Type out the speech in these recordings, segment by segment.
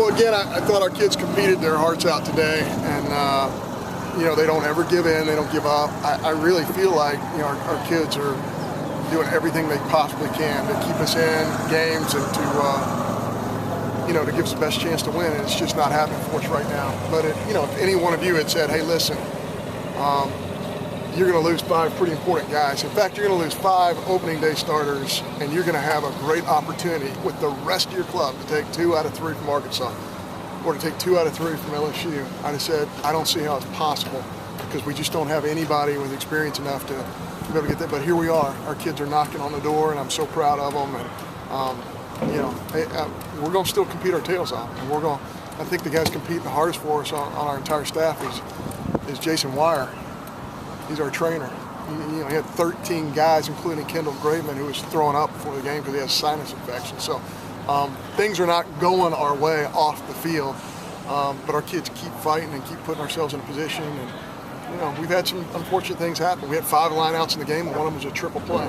Well, again, I thought our kids competed their hearts out today, and they don't ever give in, they don't give up. I really feel like our kids are doing everything they possibly can to keep us in games and to give us the best chance to win, and it's just not happening for us right now. But if any one of you had said, hey, listen, you're going to lose 5 pretty important guys. In fact, you're going to lose 5 opening day starters, and you're going to have a great opportunity with the rest of your club to take 2 out of 3 from Arkansas or to take 2 out of 3 from LSU. I'd have said, I don't see how it's possible because we just don't have anybody with experience enough to be able to get that. But here we are. Our kids are knocking on the door, and I'm so proud of them. And, we're going to still compete our tails off. And I think the guys competing the hardest for us on our entire staff is Jason Wire. He's our trainer. He had 13 guys, including Kendall Graveman, who was throwing up before the game because he has sinus infection. So things are not going our way off the field, but our kids keep fighting and keep putting ourselves in a position. And we've had some unfortunate things happen. We had 5 lineouts in the game, and one of them was a triple play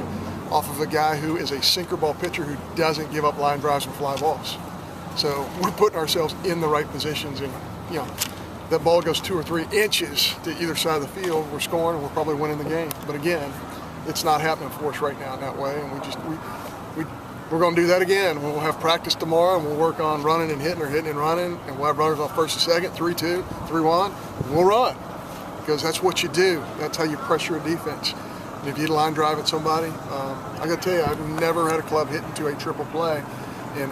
off of a guy who is a sinker ball pitcher who doesn't give up line drives and fly balls. So we're putting ourselves in the right positions, and that ball goes 2 or 3 inches to either side of the field, we're scoring and we're probably winning the game. But again, it's not happening for us right now in that way, and we're going to do that again. We'll have practice tomorrow, and we'll work on running and hitting or hitting and running, and we'll have runners on first and second, 3-2, 3-1. We'll run because that's what you do. That's how you pressure a defense. And if you line drive at somebody, I got to tell you, I've never had a club hit into a triple play in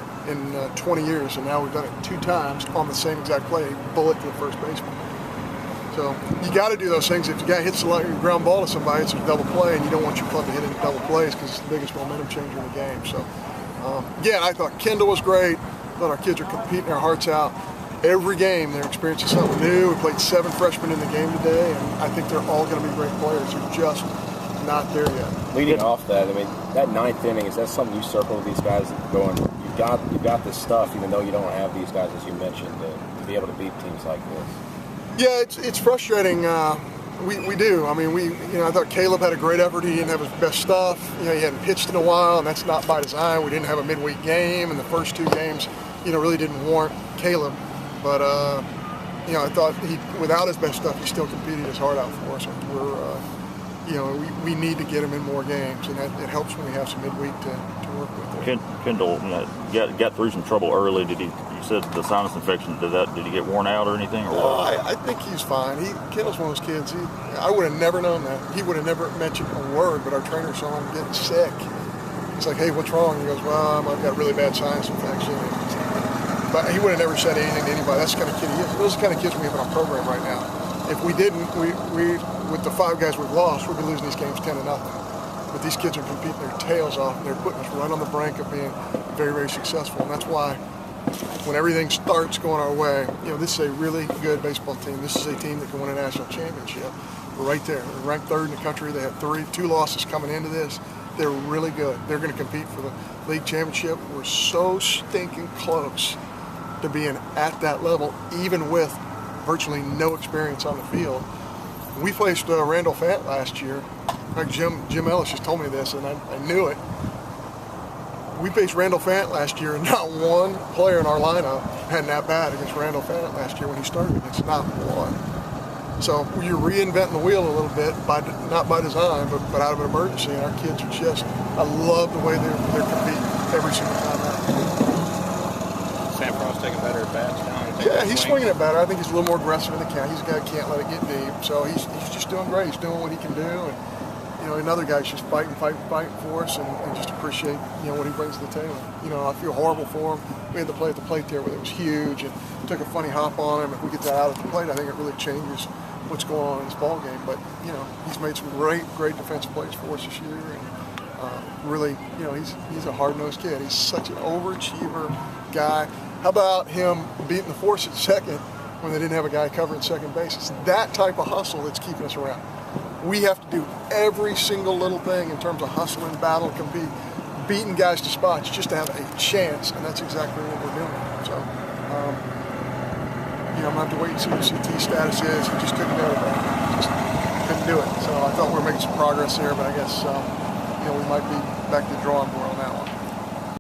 20 years, and now we've done it 2 times on the same exact play, bullet to the first baseman. So you got to do those things. If the guy hits the ground ball to somebody, it's a double play, and you don't want your club to hit into double plays because it's the biggest momentum changer in the game. So again, I thought Kendall was great. I thought our kids are competing their hearts out. Every game they're experiencing something new. We played 7 freshmen in the game today, and I think they're all going to be great players. They're just not there yet. Leading off that, I mean, that 9th inning, is that something you circle with these guys going, you've got this stuff, even though you don't have these guys, as you mentioned, to be able to beat teams like this? Yeah, it's frustrating. We do. I mean, I thought Caleb had a great effort. He didn't have his best stuff. He hadn't pitched in a while, and that's not by design. We didn't have a midweek game, and the first 2 games, really didn't warrant Caleb. But I thought without his best stuff, he still competed his heart out for us. We need to get him in more games, and it helps when we have some midweek to work with. Kendall got through some trouble early. You said the sinus infection, did he get worn out or anything? Or I think he's fine. Kendall's one of those kids. I would have never known that. He would have never mentioned a word, but our trainer saw him getting sick. He's like, hey, what's wrong? He goes, well, I've got a really bad sinus infection. But he would have never said anything to anybody. That's the kind of kid he is. Those are the kind of kids we have in our program right now. If we didn't, we with the 5 guys we've lost, we'd be losing these games 10-0. But these kids are competing their tails off, and they're putting us right on the brink of being very, very successful. And that's why when everything starts going our way, this is a really good baseball team. This is a team that can win a national championship. We're right there. We're ranked 3rd in the country. They have 2 losses coming into this. They're really good. They're going to compete for the league championship. We're so stinking close to being at that level, even with virtually no experience on the field. We faced Randall Fant last year. In fact, Jim Ellis just told me this, and I knew it. We faced Randall Fant last year, and not one player in our lineup had that bad against Randall Fant last year when he started against, not one. So you're reinventing the wheel a little bit, not by design, but out of an emergency. And our kids are just, I love the way they're competing every single time out. Sam Frost taking better at bats down. Yeah, he's swinging it better. I think he's a little more aggressive in the count. He's a guy who can't let it get deep. So he's just doing great. He's doing what he can do. And another guy's just fighting for us, and just appreciate what he brings to the table. I feel horrible for him. We had to play at the plate there where it was huge, and took a funny hop on him. If we get that out at the plate, I think it really changes what's going on in this ball game. But he's made some great defensive plays for us this year, and really, he's a hard-nosed kid. He's such an overachiever guy. How about him beating the force at second when they didn't have a guy covering second base? It's that type of hustle that's keeping us around. We have to do every single little thing in terms of hustling, battle, compete, beating guys to spots just to have a chance, and that's exactly what we're doing. So, I'm going to have to wait and see what CT status is. He just couldn't do it. Just couldn't do it. So I thought we were making some progress there, but I guess, we might be back to the drawing board.